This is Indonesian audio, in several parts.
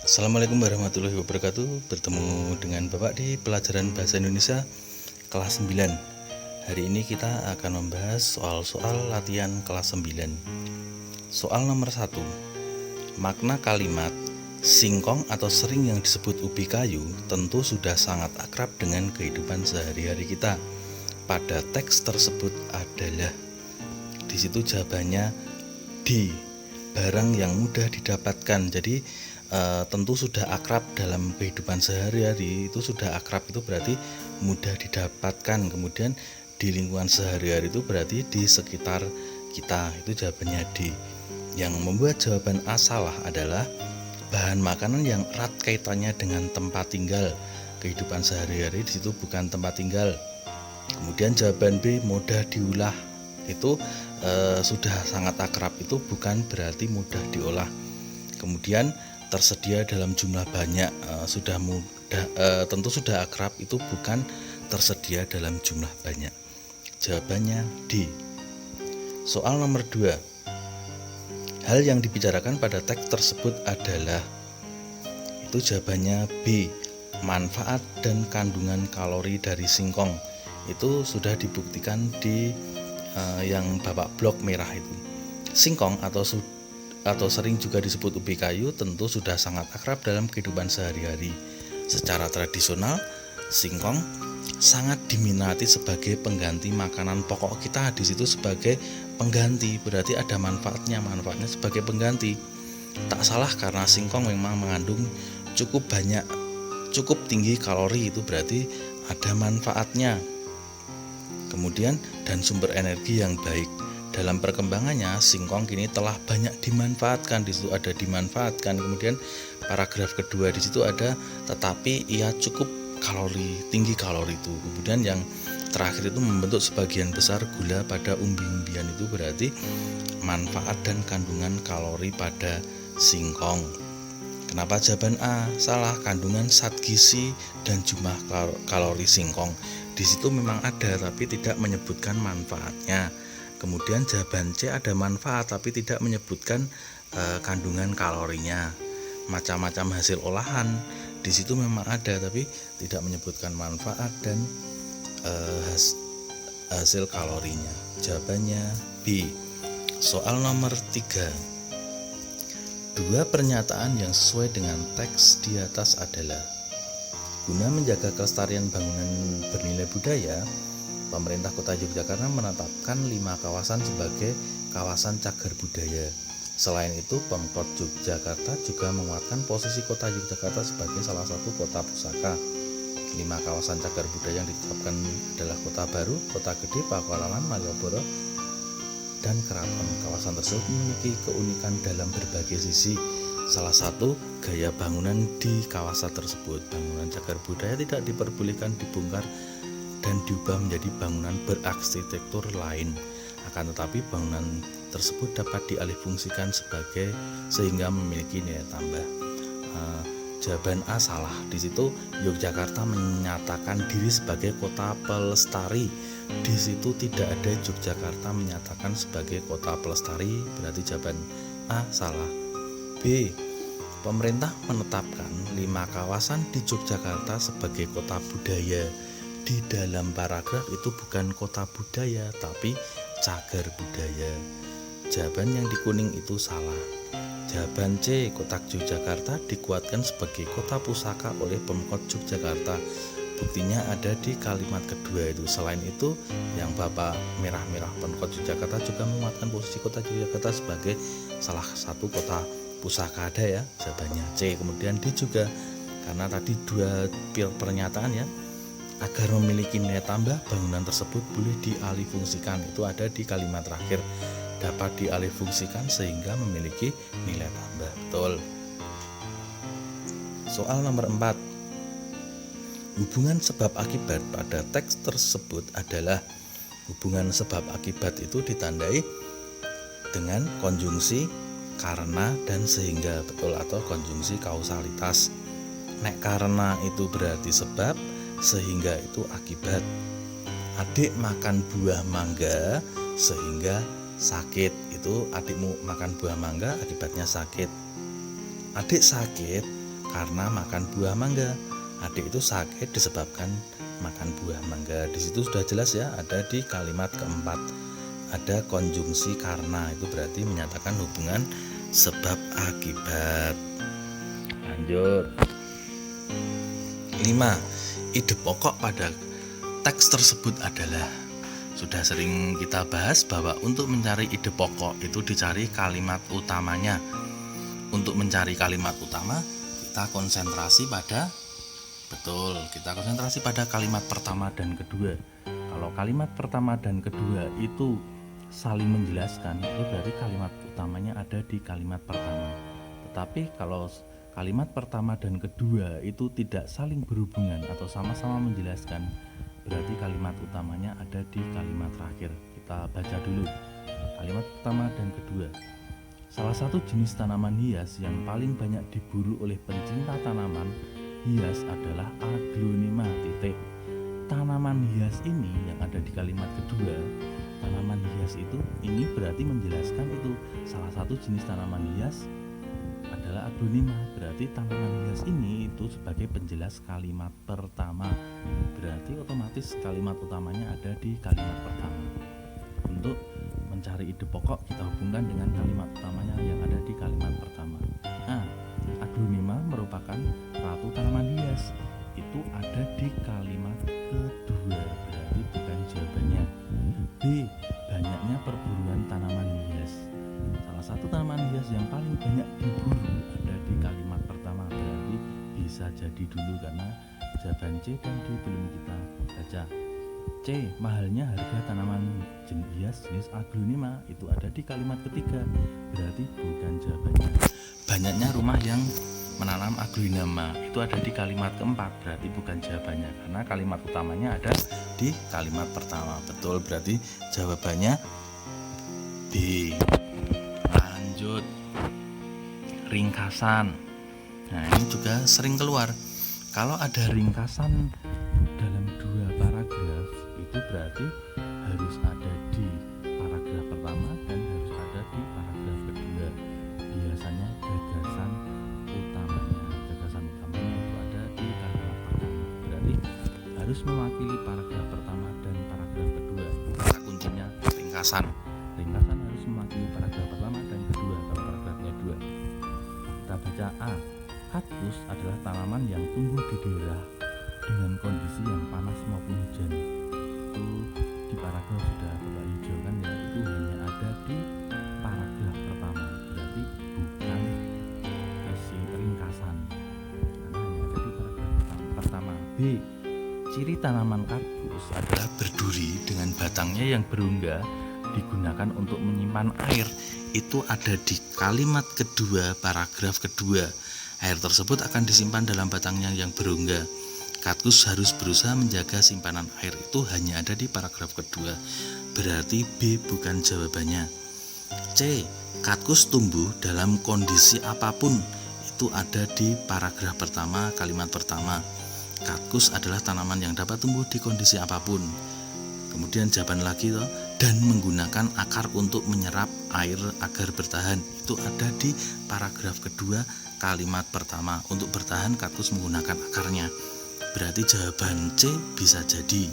Assalamualaikum warahmatullahi wabarakatuh. Bertemu dengan Bapak di pelajaran Bahasa Indonesia kelas 9. Hari ini kita akan membahas soal-soal latihan kelas 9. Soal nomor 1. Makna kalimat singkong atau sering yang disebut ubi kayu tentu sudah sangat akrab dengan kehidupan sehari-hari kita. Pada teks tersebut adalah, di situ jawabannya di barang yang mudah didapatkan. Jadi tentu sudah akrab dalam kehidupan sehari-hari. Itu sudah akrab itu berarti mudah didapatkan. Kemudian di lingkungan sehari-hari itu berarti di sekitar kita. Itu jawabannya D. Yang membuat jawaban A salah adalah bahan makanan yang erat kaitannya dengan tempat tinggal. Kehidupan sehari-hari di situ bukan tempat tinggal. Kemudian jawaban B, mudah diolah. Itu sudah sangat akrab, itu bukan berarti mudah diolah. Kemudian tersedia dalam jumlah banyak, sudah mudah, tentu sudah akrab, itu bukan tersedia dalam jumlah banyak. Jawabannya D. Soal nomor 2. Hal yang dibicarakan pada teks tersebut adalah, itu jawabannya B. Manfaat dan kandungan kalori dari singkong. Itu sudah dibuktikan di yang Bapak blok merah itu. Singkong atau sering juga disebut ubi kayu tentu sudah sangat akrab dalam kehidupan sehari-hari. Secara tradisional, singkong sangat diminati sebagai pengganti makanan pokok kita. Di situ sebagai pengganti, berarti ada manfaatnya sebagai pengganti. Tak salah karena singkong memang mengandung cukup tinggi kalori, itu berarti ada manfaatnya. Kemudian dan sumber energi yang baik. Dalam perkembangannya, singkong kini telah banyak dimanfaatkan. Di situ ada dimanfaatkan. Kemudian paragraf kedua di situ ada tetapi ia cukup tinggi kalori itu. Kemudian yang terakhir itu membentuk sebagian besar gula pada umbi-umbian, itu berarti manfaat dan kandungan kalori pada singkong. Kenapa jawaban A salah? Kandungan zat gizi dan jumlah kalori singkong di situ memang ada tapi tidak menyebutkan manfaatnya. Kemudian jawaban C ada manfaat tapi tidak menyebutkan kandungan kalorinya. Macam-macam hasil olahan di situ memang ada tapi tidak menyebutkan manfaat dan hasil kalorinya. Jawabannya B. Soal nomor 3. Dua pernyataan yang sesuai dengan teks di atas adalah, guna menjaga kelestarian bangunan bernilai budaya, pemerintah Kota Yogyakarta menetapkan 5 kawasan sebagai kawasan cagar budaya. Selain itu, Pemkot Yogyakarta juga menguatkan posisi Kota Yogyakarta sebagai salah satu kota pusaka. 5 kawasan cagar budaya yang ditetapkan adalah Kota Baru, Kota Gede, Pakualaman, Malioboro, dan Keraton. Kawasan tersebut memiliki keunikan dalam berbagai sisi. Salah satu gaya bangunan di kawasan tersebut. Bangunan cagar budaya tidak diperbolehkan dibongkar dan diubah menjadi bangunan berarsitektur lain. Akan tetapi bangunan tersebut dapat dialihfungsikan sehingga memiliki nilai tambah. Jawaban A salah. Di situ Yogyakarta menyatakan diri sebagai kota pelestari. Di situ tidak ada Yogyakarta menyatakan sebagai kota pelestari, berarti jawaban A salah. B. Pemerintah menetapkan 5 kawasan di Yogyakarta sebagai kota budaya. Di dalam paragraf itu bukan kota budaya tapi cagar budaya. Jawaban yang di kuning itu salah. Jawaban C, Kota Yogyakarta dikuatkan sebagai kota pusaka oleh Pemkot Yogyakarta. Buktinya ada di kalimat kedua itu. Selain itu, yang Bapak merah-merah, Pemkot Yogyakarta juga menguatkan posisi Kota Yogyakarta sebagai salah satu kota pusaka, ada ya. Jawabannya C. Kemudian D juga, karena tadi 2 pernyataan ya, agar memiliki nilai tambah bangunan tersebut boleh dialihfungsikan, itu ada di kalimat terakhir, dapat dialihfungsikan sehingga memiliki nilai tambah. Betul. Soal nomor 4. Hubungan sebab akibat pada teks tersebut adalah, hubungan sebab akibat itu ditandai dengan konjungsi karena dan sehingga, betul, atau konjungsi kausalitas. Nek karena itu berarti sebab, sehingga itu akibat. Adik makan buah mangga sehingga sakit, itu adikmu makan buah mangga akibatnya sakit. Adik sakit karena makan buah mangga. Adik itu sakit disebabkan makan buah mangga. Di situ sudah jelas ya, ada di kalimat keempat. Ada konjungsi karena, itu berarti menyatakan hubungan sebab akibat. Lanjut. 5. Ide pokok pada teks tersebut adalah. Sudah sering kita bahas bahwa untuk mencari ide pokok itu dicari kalimat utamanya. Untuk mencari kalimat utama, kita konsentrasi pada kalimat pertama dan kedua. Kalau kalimat pertama dan kedua itu saling menjelaskan, itu berarti kalimat utamanya ada di kalimat pertama. Tetapi kalau kalimat pertama dan kedua itu tidak saling berhubungan atau sama-sama menjelaskan, berarti kalimat utamanya ada di kalimat terakhir. Kita baca dulu kalimat pertama dan kedua. Salah satu jenis tanaman hias yang paling banyak diburu oleh pencinta tanaman hias adalah aglonema. Tanaman hias ini yang ada di kalimat kedua, tanaman hias itu ini berarti menjelaskan itu salah satu jenis tanaman hias adalah aglonema. Berarti tanaman hias ini itu sebagai penjelas kalimat pertama. Berarti otomatis kalimat utamanya ada di kalimat pertama. Untuk mencari ide pokok kita hubungkan dengan kalimat utamanya yang ada di kalimat pertama. Aglonema merupakan ratu tanaman hias. Itu ada di kalimat kedua. Berarti bukan jawabannya. B. Banyaknya perburuan tanaman hias. Salah satu tanaman hias yang paling banyak diburu ada di kalimat pertama. Berarti bisa jadi dulu karena jawaban C dan D belum kita baca. C. Mahalnya harga tanaman hias jenis aglonema itu ada di kalimat ketiga. Berarti bukan jawabannya. Banyaknya rumah yang menanam aglonema itu ada di kalimat keempat. Berarti bukan jawabannya karena kalimat utamanya ada di kalimat pertama. Betul, berarti jawabannya B. Lanjut. Ringkasan. Nah, ini juga sering keluar. Kalau ada ringkasan dalam dua paragraf itu berarti harus ada di paragraf pertama dan harus ada di paragraf kedua. Biasanya gagasan utamanya itu ada di kalimat pertama. Berarti harus mewakili paragraf pertama dan paragraf kedua. Kata kuncinya ringkasan. Ringkasan harus mewakili paragraf pertama dan kedua. Kalau paragrafnya 2. Kita baca A. Kaktus adalah tanaman yang tumbuh di daerah dengan kondisi yang panas maupun hujan. Itu di paragraf sudah Bapak hijaukan ya, itu hanya ada di paragraf pertama. Berarti bukan ringkasan karena hanya ada di paragraf pertama. B. Ciri tanaman kaktus adalah berduri dengan batangnya yang berongga digunakan untuk menyimpan air. Itu ada di kalimat kedua paragraf kedua. Air tersebut akan disimpan dalam batangnya yang berongga. Kaktus harus berusaha menjaga simpanan air, itu hanya ada di paragraf kedua. Berarti B bukan jawabannya. C. Kaktus tumbuh dalam kondisi apapun, itu ada di paragraf pertama kalimat pertama. Kaktus adalah tanaman yang dapat tumbuh di kondisi apapun. Kemudian jawaban lagi toh, dan menggunakan akar untuk menyerap air agar bertahan. Itu ada di paragraf kedua kalimat pertama. Untuk bertahan kaktus menggunakan akarnya. Berarti jawaban C bisa jadi.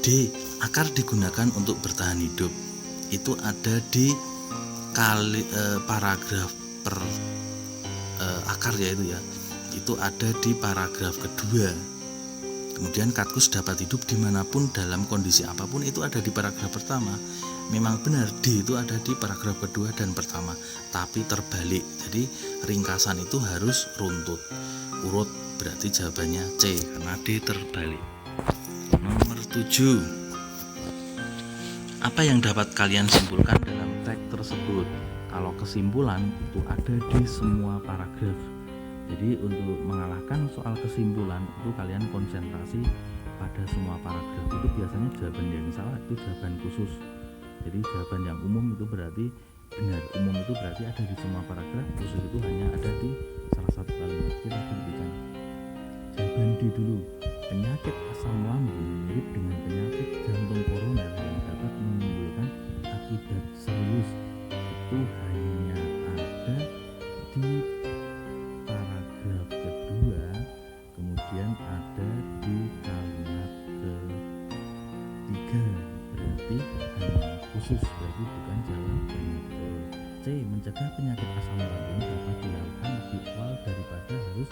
D. Akar digunakan untuk bertahan hidup. Itu ada di paragraf per akar ya itu ya. Itu ada di paragraf kedua. Kemudian kaktus dapat hidup dimanapun dalam kondisi apapun, itu ada di paragraf pertama. Memang benar D itu ada di paragraf kedua dan pertama, tapi terbalik. Jadi ringkasan itu harus runtut urut. Berarti jawabannya C karena D terbalik. Nomor 7. Apa yang dapat kalian simpulkan dalam teks tersebut? Kalau kesimpulan itu ada di semua paragraf. Jadi untuk mengalahkan soal kesimpulan itu kalian konsentrasi pada semua paragraf. Itu biasanya jawaban yang salah itu jawaban khusus. Jadi jawaban yang umum itu berarti benar. Umum itu berarti ada di semua paragraf. Khusus itu hanya ada di salah satu kalimat. Kita berikan jawaban D dulu. Penyakit asam lambung mirip dengan penyakit jantung koroner yang dapat menimbulkan akibat serius. Itu hanya ada di paragraf kedua Mencegah penyakit asam lambung dapat dilakukan lebih awal daripada harus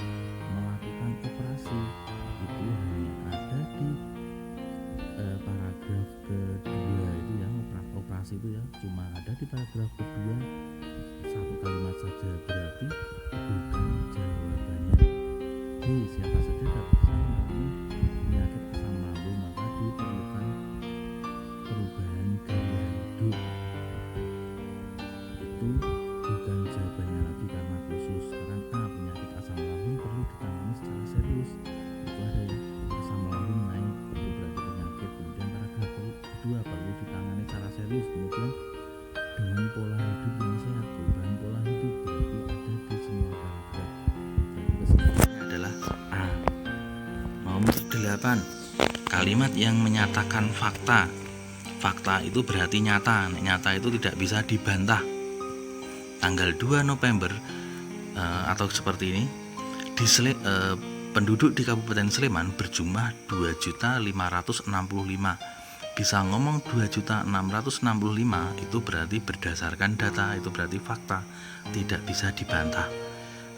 melakukan operasi. Itu hanya ada di paragraf kedua itu ya, operasi itu ya cuma ada di paragraf kedua, satu kalimat saja, berarti bukan jawabannya. B. Siapa saja dapat mengalami penyakit asam lambung, maka diperlukan perubahan gaya hidup. Itu bukan jawabannya lagi karena khusus. Sekarang A. Penyakit asam lambung perlu ditangani secara serius. Itu ada ya, asam lambung naik itu berarti penyakit. Kemudian paragraf kedua perlu ditangani secara serius. Kemudian dengan pola hidup yang sehat, perubahan pola hidup berarti ada di semua paragraf. Kesimpulannya adalah A. Nomor 8, kalimat yang menyatakan fakta. Fakta itu berarti nyata. Nyata itu tidak bisa dibantah. Tanggal 2 November atau seperti ini, penduduk di Kabupaten Sleman berjumlah 2.565. Bisa ngomong 2.665 itu berarti berdasarkan data, itu berarti fakta, tidak bisa dibantah.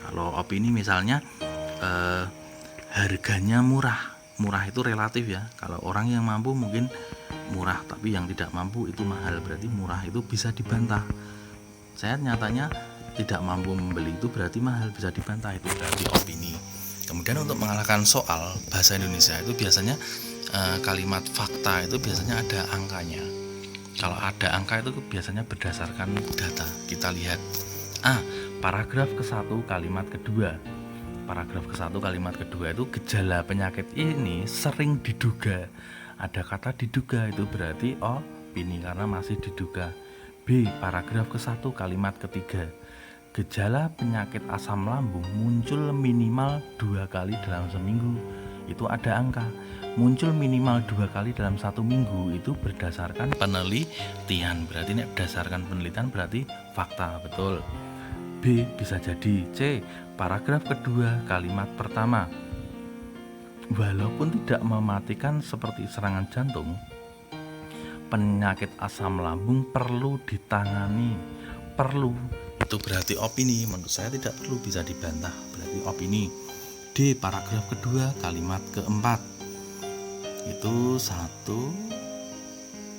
Kalau opini misalnya harganya murah itu relatif ya. Kalau orang yang mampu mungkin murah, tapi yang tidak mampu itu mahal, berarti murah itu bisa dibantah. Saya nyatanya tidak mampu membeli, itu berarti mahal, bisa dibantah, itu berarti opini. Kemudian untuk mengalahkan soal bahasa Indonesia itu biasanya kalimat fakta itu biasanya ada angkanya. Kalau ada angka itu biasanya berdasarkan data. Kita lihat A. Paragraf ke-1 kalimat kedua. Paragraf ke-1 kalimat kedua itu gejala penyakit ini sering diduga. Ada kata diduga, itu berarti opini karena masih diduga. B. Paragraf ke-1 kalimat ketiga. Gejala penyakit asam lambung muncul minimal 2 kali dalam seminggu. Itu ada angka. Muncul minimal 2 kali dalam 1 minggu itu berdasarkan penelitian. Berarti ini berdasarkan penelitian berarti fakta, betul. B. Bisa jadi C. Paragraf kedua kalimat pertama. Walaupun tidak mematikan seperti serangan jantung, penyakit asam lambung perlu ditangani. Perlu, itu berarti opini. Menurut saya tidak perlu, bisa dibantah, berarti opini. D. Paragraf kedua kalimat keempat. Itu 1,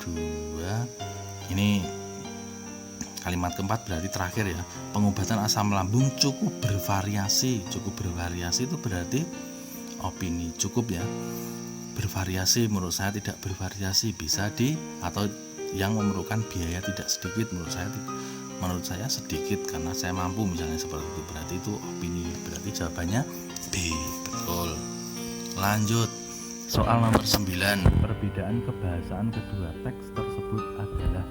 2. Ini kalimat keempat berarti terakhir ya. Pengobatan asam lambung cukup bervariasi. Cukup bervariasi itu berarti opini. Cukup ya, bervariasi. Menurut saya tidak bervariasi, bisa atau yang memerlukan biaya tidak sedikit. Menurut saya sedikit karena saya mampu, misalnya seperti itu, berarti itu opini. Berarti jawabannya B, betul. Lanjut soal nomor 9. Perbedaan kebahasaan kedua teks tersebut adalah,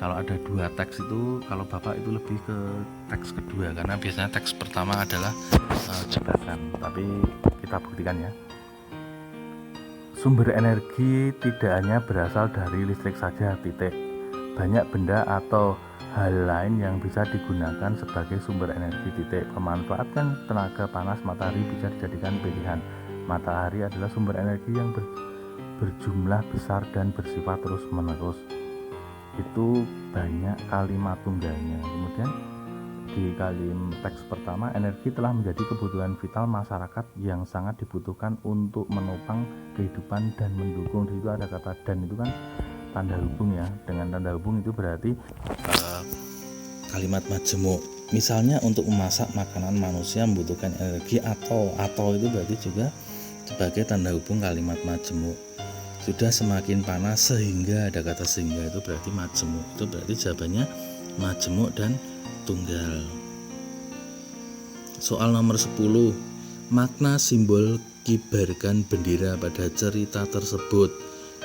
kalau ada 2 teks itu, kalau Bapak itu lebih ke teks kedua karena biasanya teks pertama adalah jebakan. Tapi kita buktikan ya. Sumber energi tidak hanya berasal dari listrik saja, titik. Banyak benda atau hal lain yang bisa digunakan sebagai sumber energi, titik. Memanfaatkan tenaga panas matahari bisa dijadikan pilihan. Matahari adalah sumber energi yang berjumlah besar dan bersifat terus-menerus. Itu banyak kalimat tunggalnya. Kemudian di kalimat teks pertama, energi telah menjadi kebutuhan vital masyarakat yang sangat dibutuhkan untuk menopang kehidupan dan mendukung. Di situ ada kata dan, itu kan tanda hubung ya. Dengan tanda hubung itu berarti kalimat majemuk. Misalnya untuk memasak makanan manusia membutuhkan energi, atau itu berarti juga sebagai tanda hubung kalimat majemuk. Sudah semakin panas sehingga, ada kata sehingga, itu berarti majemuk. Itu berarti jawabannya majemuk dan tunggal. Soal nomor 10. Makna simbol kibarkan bendera pada cerita tersebut.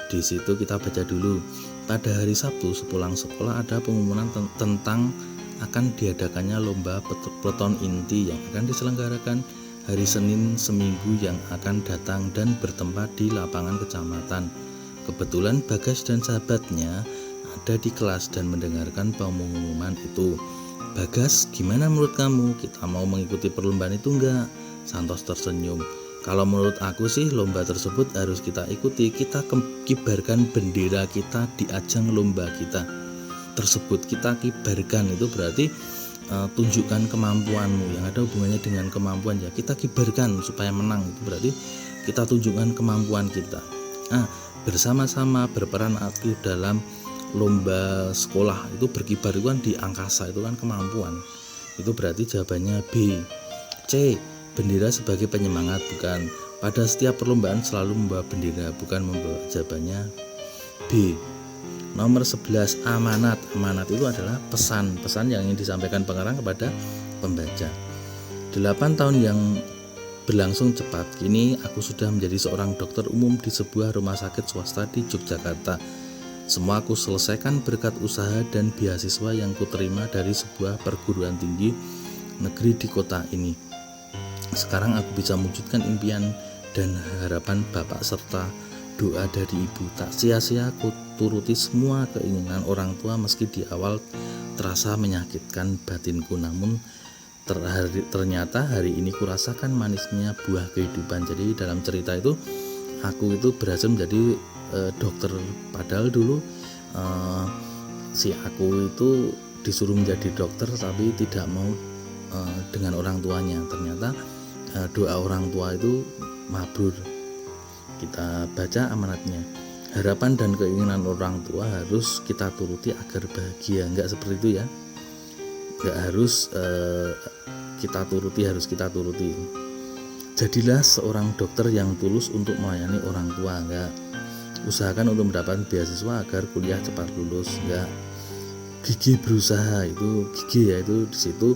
Di situ kita baca dulu. Pada hari Sabtu sepulang sekolah ada pengumuman tentang akan diadakannya lomba peleton inti yang akan diselenggarakan hari Senin seminggu yang akan datang dan bertempat di lapangan kecamatan. Kebetulan Bagas dan sahabatnya ada di kelas dan mendengarkan pengumuman itu. Bagas, gimana menurut kamu? Kita mau mengikuti perlombaan itu enggak? Santos tersenyum. Kalau menurut aku sih lomba tersebut harus kita ikuti. Kita kibarkan bendera kita di ajang lomba kita tersebut. Kita kibarkan itu berarti tunjukkan kemampuanmu, yang ada hubungannya dengan kemampuan ya kita kibarkan supaya menang. Itu berarti kita tunjukkan kemampuan kita. Bersama-sama berperan aktif dalam lomba sekolah, itu berkibar itu kan di angkasa, itu kan kemampuan. Itu berarti jawabannya B. C. Bendera sebagai penyemangat, bukan. Pada setiap perlombaan selalu membawa bendera, bukan membawa. Jawabannya B. Nomor 11, amanat. Amanat itu adalah pesan-pesan yang ingin disampaikan pengarang kepada pembaca. 8 tahun yang berlangsung cepat, kini aku sudah menjadi seorang dokter umum di sebuah rumah sakit swasta di Yogyakarta. Semua aku selesaikan berkat usaha dan beasiswa yang kuterima dari sebuah perguruan tinggi negeri di kota ini. Sekarang aku bisa mewujudkan impian dan harapan Bapak serta doa dari Ibu. Tak sia-sia aku turuti semua keinginan orang tua meski di awal terasa menyakitkan batinku, namun ternyata hari ini kurasakan manisnya buah kehidupan. Jadi dalam cerita itu aku itu berhasil menjadi dokter, padahal dulu si aku itu disuruh menjadi dokter tapi tidak mau dengan orang tuanya. Ternyata doa orang tua itu mabrur. Kita baca amanatnya. Harapan dan keinginan orang tua harus kita turuti agar bahagia. Enggak seperti itu ya. Enggak harus kita turuti. Jadilah seorang dokter yang tulus untuk melayani orang tua. Enggak. Usahakan untuk mendapatkan beasiswa agar kuliah cepat lulus. Enggak. Gigih berusaha, itu gigih ya, itu di situ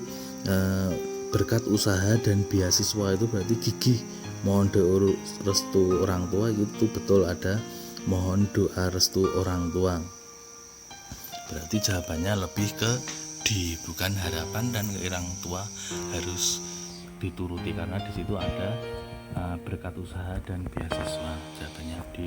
berkat usaha dan beasiswa, itu berarti gigih. Mohon doa restu orang tua, itu betul ada mohon doa restu orang tua. Berarti jawabannya lebih ke D, bukan harapan dan orang tua harus dituruti, karena di situ ada berkat usaha dan beasiswa. Jawabannya D.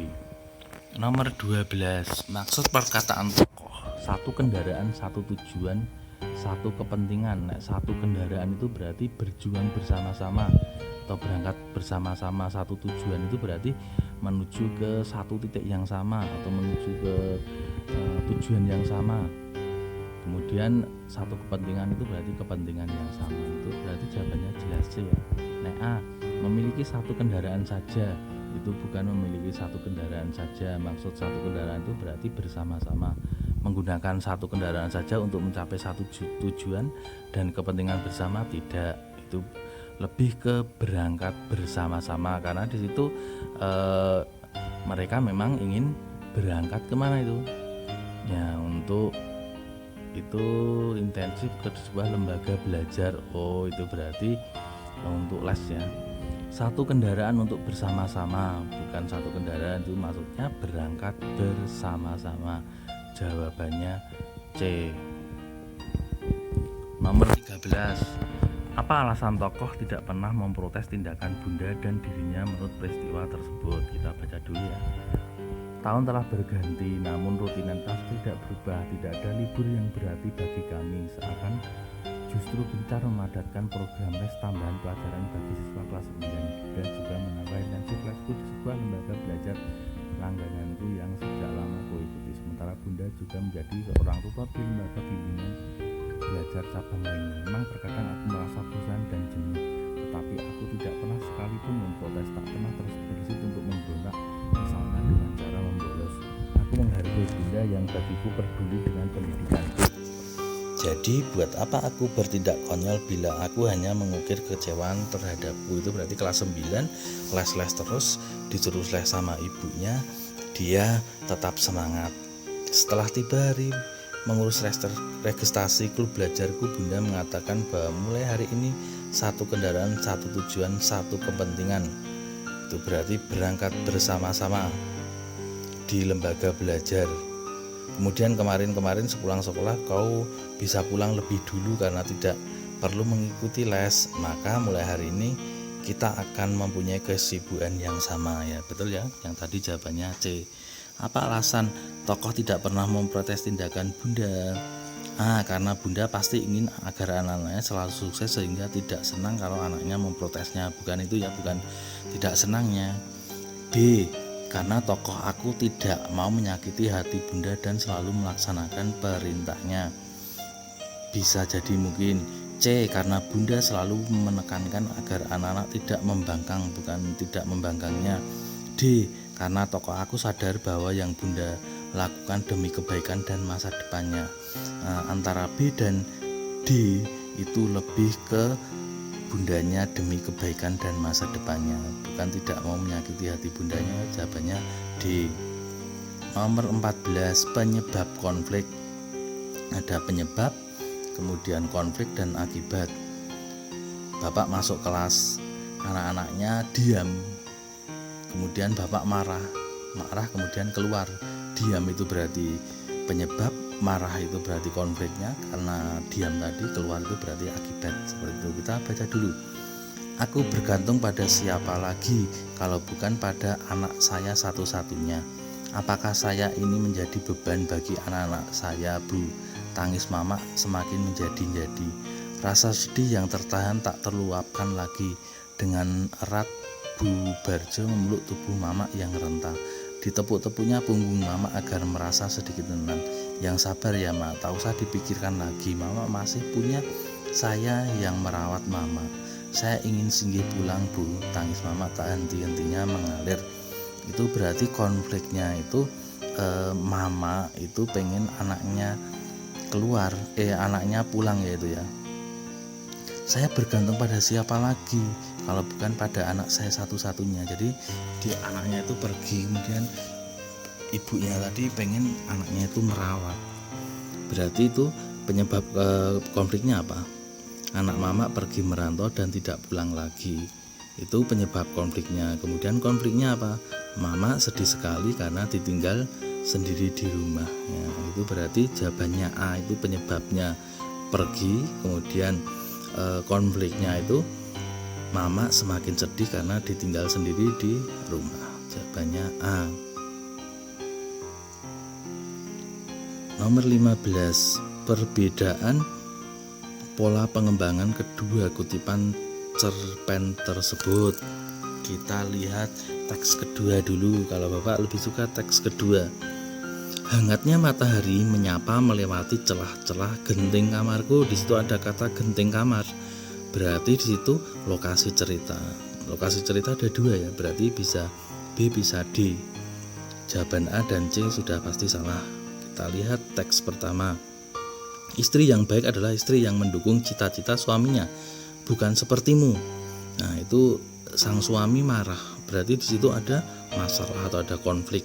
Nomor 12, maksud perkataan tokoh. Satu kendaraan, satu tujuan, satu kepentingan. Nah, satu kendaraan itu berarti berjuang bersama-sama atau berangkat bersama-sama. Satu tujuan itu berarti menuju ke satu titik yang sama atau menuju ke tujuan yang sama. Kemudian satu kepentingan itu berarti kepentingan yang sama. Itu berarti jawabannya jelas C ya. Nah, A, memiliki satu kendaraan saja, itu bukan memiliki satu kendaraan saja. Maksud satu kendaraan itu berarti bersama-sama, menggunakan satu kendaraan saja untuk mencapai satu tujuan dan kepentingan bersama, tidak. Itu lebih ke berangkat bersama-sama, karena di situ mereka memang ingin berangkat kemana itu ya, untuk itu intensif ke sebuah lembaga belajar. Oh, itu berarti untuk les ya. Satu kendaraan untuk bersama-sama, bukan satu kendaraan, itu maksudnya berangkat bersama-sama. Jawabannya C. Nomor 13, apa alasan tokoh tidak pernah memprotes tindakan bunda dan dirinya menurut peristiwa tersebut? Kita baca dulu ya. Tahun telah berganti, namun rutinitas tidak berubah. Tidak ada libur yang berarti bagi kami, seakan justru gencar memadatkan program les tambahan pelajaran bagi siswa kelas 9. Dan juga menambah intensif lesku di sebuah lembaga belajar langgananku yang sejak lama kuikuti. Sementara bunda juga menjadi seorang tutor di lembaga bimbingan belajar cabang lainnya. Memang terkadang aku merasa bosan dan jenuh, tetapi aku tidak pernah sekalipun memprotes, tak pernah terus bergesit untuk memberontak, misalnya dengan cara membolos. Aku menghargai bunda yang bagiku peduli dengan pendidikanku. Jadi buat apa aku bertindak konyol bila aku hanya mengukir kekecewaan terhadapku? Itu berarti kelas 9 les-les terus, disuruh les sama ibunya, dia tetap semangat. Setelah tiba hari mengurus registrasi klub belajarku, bunda mengatakan bahwa mulai hari ini satu kendaraan, satu tujuan, satu kepentingan. Itu berarti berangkat bersama-sama di lembaga belajar. Kemudian kemarin sepulang sekolah kau bisa pulang lebih dulu karena tidak perlu mengikuti les. Maka mulai hari ini kita akan mempunyai kesibukan yang sama ya. Betul ya, yang tadi jawabannya C. Apa alasan tokoh tidak pernah memprotes tindakan bunda? Karena bunda pasti ingin agar anak-anaknya selalu sukses, sehingga tidak senang kalau anaknya memprotesnya. Bukan itu ya, bukan tidak senangnya. B, karena tokoh aku tidak mau menyakiti hati bunda dan selalu melaksanakan perintahnya. Bisa jadi mungkin C, karena bunda selalu menekankan agar anak-anak tidak membangkang, bukan tidak membangkangnya. D, karena tokoh aku sadar bahwa yang bunda lakukan demi kebaikan dan masa depannya. Antara B dan D itu lebih ke bundanya demi kebaikan dan masa depannya, bukan tidak mau menyakiti hati bundanya. Jawabannya D. Nomor 14, penyebab konflik. Ada penyebab, kemudian konflik dan akibat. Bapak masuk kelas, anak-anaknya diam, kemudian bapak marah kemudian keluar. Diam itu berarti penyebab, marah itu berarti konfliknya, karena diam tadi, keluar itu berarti akibat. Seperti itu. Kita baca dulu. Aku bergantung pada siapa lagi kalau bukan pada anak saya satu-satunya. Apakah saya ini menjadi beban bagi anak-anak saya, Bu? Tangis mama semakin menjadi-jadi. Rasa sedih yang tertahan tak terluapkan lagi. Dengan erat Bu Barjo memeluk tubuh mama yang rentah. Ditepuk-tepuknya punggung mama agar merasa sedikit tenang. Yang sabar ya Ma, tak usah dipikirkan lagi. Mama masih punya saya yang merawat mama. Saya ingin singgih pulang Bu. Tangis mama tak henti-hentinya mengalir. Itu berarti konfliknya itu mama itu pengen anaknya keluar, anaknya pulang, yaitu ya. Saya bergantung pada siapa lagi kalau bukan pada anak saya satu-satunya. Jadi anaknya itu pergi, kemudian ibunya tadi pengen anaknya itu merawat. Berarti itu penyebab konfliknya apa? Anak mama pergi merantau dan tidak pulang lagi. Itu penyebab konfliknya. Kemudian konfliknya apa? Mama sedih sekali karena ditinggal sendiri di rumah. Ya, itu berarti jawabannya A, itu penyebabnya pergi. Kemudian konfliknya itu mama semakin sedih karena ditinggal sendiri di rumah. Jawabannya A. Nomor 15, perbedaan pola pengembangan kedua kutipan cerpen tersebut. Kita lihat teks kedua dulu. Kalau Bapak lebih suka teks kedua. Hangatnya matahari menyapa melewati celah-celah genting kamarku. Di situ ada kata genting kamar. Berarti di situ lokasi cerita. Lokasi cerita ada dua ya. Berarti bisa B bisa D. Jawaban A dan C sudah pasti salah. Kita lihat teks pertama. Istri yang baik adalah istri yang mendukung cita-cita suaminya, bukan sepertimu. Nah, itu sang suami marah. Berarti di situ ada masalah atau ada konflik.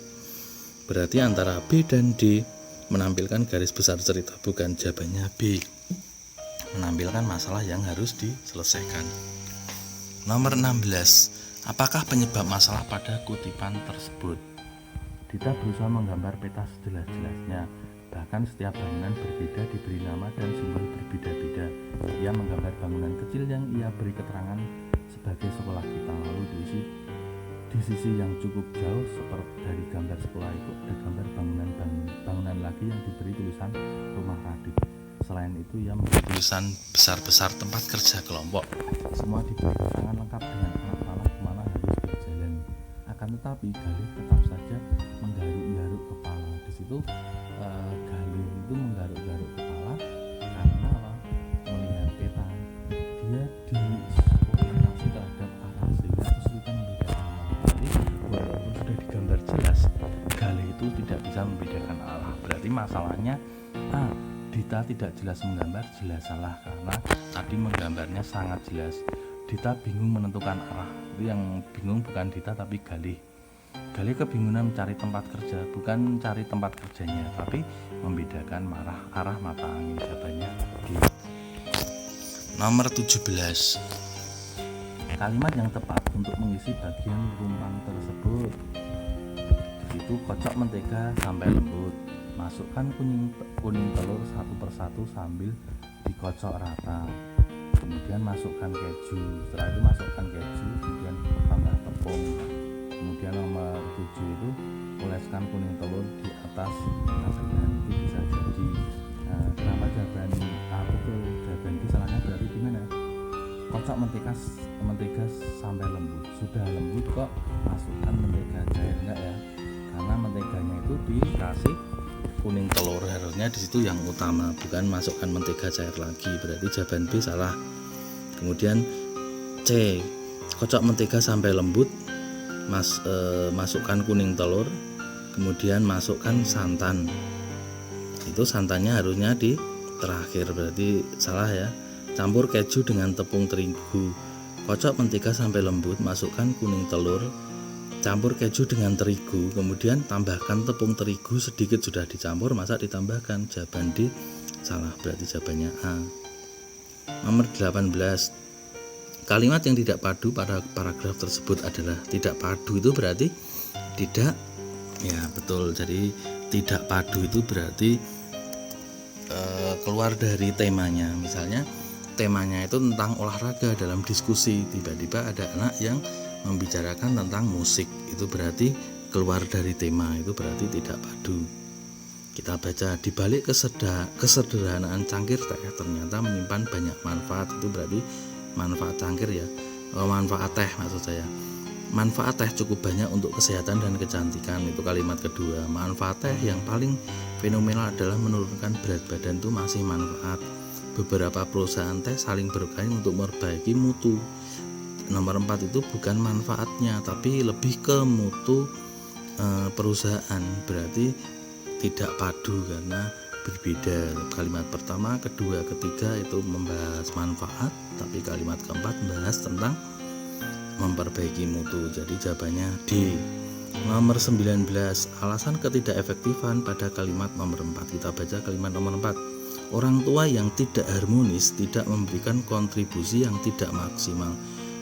Berarti antara B dan D menampilkan garis besar cerita, bukan. Jawabannya B. Menampilkan masalah yang harus diselesaikan. Nomor 16. Apakah penyebab masalah pada kutipan tersebut? Dita berusaha menggambar peta sejelas-jelasnya. Bahkan setiap bangunan berbeda diberi nama dan simbol berbeda-beda. Ia menggambar bangunan kecil yang ia beri keterangan sebagai sekolah kita. Lalu di sisi yang cukup jauh seperti dari gambar sekolah itu ada gambar bangunan lagi yang diberi tulisan rumah Radit. Selain itu ia memberi tulisan besar-besar tempat kerja kelompok. Semua diberi keterangan lengkap dengan anak-anak kemana harus berjalan. Akan tetapi Galih tetap saja menggaruk-garuk kepala. Di situ Galih itu menggaruk-garuk kepala karena melihat peta. Dia diorientasi terhadap arah sehingga kesulitan membedakan arah. Jadi walaupun sudah digambar jelas, Galih itu tidak bisa membedakan arah. Berarti masalahnya Dita tidak jelas menggambar, jelas salah karena tadi menggambarnya sangat jelas. Dita bingung menentukan arah. Itu yang bingung bukan Dita tapi Galih. Galih kebingungan mencari tempat kerja, bukan mencari tempat kerjanya, tapi membedakan arah mata angin. Jawabannya D. Nomor 17. Kalimat yang tepat untuk mengisi bagian rumpang tersebut. Itu kocok mentega sampai lembut. Masukkan kuning telur satu persatu sambil dikocok rata. Kemudian masukkan keju. Setelah itu masukkan keju, kemudian tambah tepung. Kemudian nomor 7 itu oleskan kuning telur di atas adonan. Itu bisa jadi. Kenapa jawaban A betul, jawaban B salahnya? Berarti gimana? Kocok mentega sampai lembut. Sudah lembut kok masukkan mentega cair, enggak ya? Karena menteganya itu dikasih kuning telur, harusnya di situ yang utama, bukan masukkan mentega cair lagi, berarti jawaban B salah. Kemudian C, kocok mentega sampai lembut, masukkan kuning telur, kemudian masukkan santan. Itu santannya harusnya di terakhir, berarti salah ya. Campur keju dengan tepung terigu, kocok mentega sampai lembut, masukkan kuning telur, campur keju dengan terigu, kemudian tambahkan tepung terigu sedikit, sudah dicampur masa ditambahkan. Jawaban D salah, berarti jawabannya A. Nomor 18, kalimat yang tidak padu pada paragraf tersebut adalah tidak padu. Itu berarti tidak, ya betul, jadi tidak padu itu berarti keluar dari temanya. Misalnya temanya itu tentang olahraga, dalam diskusi tiba-tiba ada anak yang membicarakan tentang musik, itu berarti keluar dari tema, itu berarti tidak padu. Kita baca, di balik kesederhanaan cangkir teh ternyata menyimpan banyak manfaat. Itu berarti manfaat cangkir ya, manfaat teh maksud saya. Manfaat teh cukup banyak untuk kesehatan dan kecantikan, itu kalimat kedua. Manfaat teh yang paling fenomenal adalah menurunkan berat badan, itu masih manfaat. Beberapa perusahaan teh saling berkelahi untuk memperbaiki mutu. Nomor 4 itu bukan manfaatnya, tapi lebih ke mutu perusahaan, berarti tidak padu karena berbeda. Kalimat pertama, kedua, ketiga itu membahas manfaat, tapi kalimat keempat membahas tentang memperbaiki mutu, jadi jawabannya D. Nomor 19, alasan ketidakefektifan pada kalimat nomor 4. Kita baca kalimat nomor 4. Orang tua yang tidak harmonis tidak memberikan kontribusi yang tidak maksimal.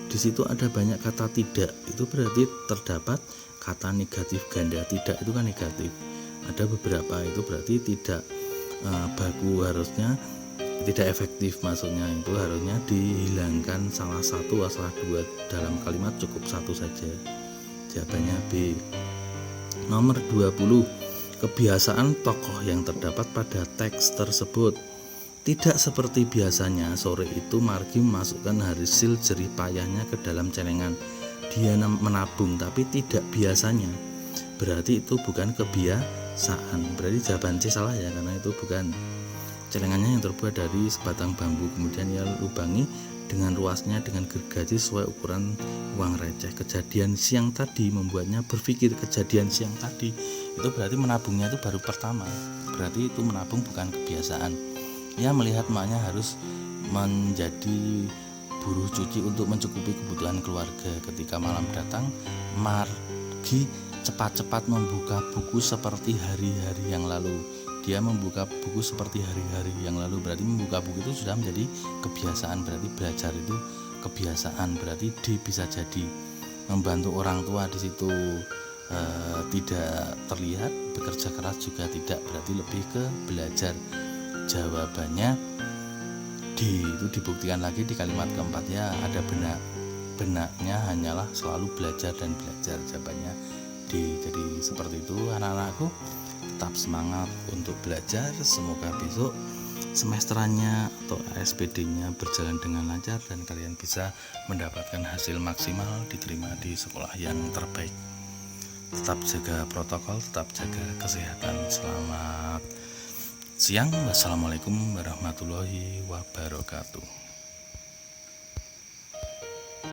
Di situ ada banyak kata tidak, itu berarti terdapat kata negatif ganda. Tidak itu kan negatif, ada beberapa, itu berarti tidak baku, harusnya tidak efektif, maksudnya itu harusnya dihilangkan salah satu atau salah dua. Dalam kalimat cukup satu saja, jawabannya B. Nomor 20, kebiasaan tokoh yang terdapat pada teks tersebut. Tidak seperti biasanya, sore itu Margi memasukkan hasil jerih payahnya ke dalam celengan. Dia menabung, tapi tidak biasanya, berarti itu bukan kebiasaan, berarti jawaban C salah ya, karena itu bukan. Celengannya yang terbuat dari sebatang bambu, kemudian ia lubangi dengan ruasnya dengan gergaji sesuai ukuran uang receh. Kejadian siang tadi membuatnya berpikir, kejadian siang tadi itu berarti menabungnya itu baru pertama, berarti itu menabung bukan kebiasaan. Ia melihat emaknya harus menjadi buruh cuci untuk mencukupi kebutuhan keluarga. Ketika malam datang, Margi cepat-cepat membuka buku seperti hari-hari yang lalu. Dia membuka buku seperti hari-hari yang lalu, berarti membuka buku itu sudah menjadi kebiasaan, berarti belajar itu kebiasaan, berarti D bisa jadi. Membantu orang tua di situ tidak terlihat, bekerja keras juga tidak, berarti lebih ke belajar. Jawabannya D. Itu dibuktikan lagi di kalimat keempat ya, ada benaknya hanyalah selalu belajar dan belajar, jawabannya D. Jadi seperti itu anak-anakku, tetap semangat untuk belajar, semoga besok semesterannya atau SPD-nya berjalan dengan lancar dan kalian bisa mendapatkan hasil maksimal, diterima di sekolah yang terbaik. Tetap jaga protokol, tetap jaga kesehatan. Selamat siang, wassalamualaikum warahmatullahi wabarakatuh.